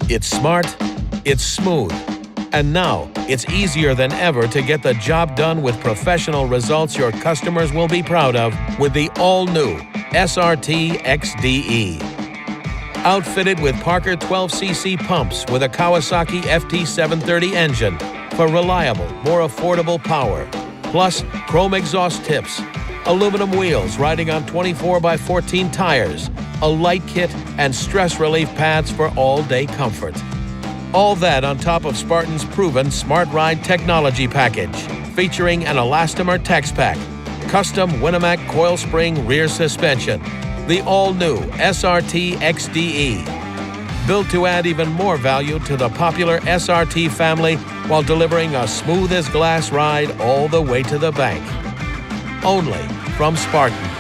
It's smart, it's smooth, and now it's easier than ever to get the job done with professional results your customers will be proud of with the all-new SRT-XDe. Outfitted with Parker 12cc pumps with a Kawasaki FT730 engine for reliable, more affordable power, plus chrome exhaust tips, aluminum wheels riding on 24x14 tires, a light kit, and stress relief pads for all-day comfort. All that on top of Spartan's proven Smart Ride technology package, featuring an elastomer TecsPak, custom Winamac coil spring rear suspension, the all-new SRT-XDe, built to add even more value to the popular SRT family while delivering a smooth-as-glass ride all the way to the bank. Only from Spartan.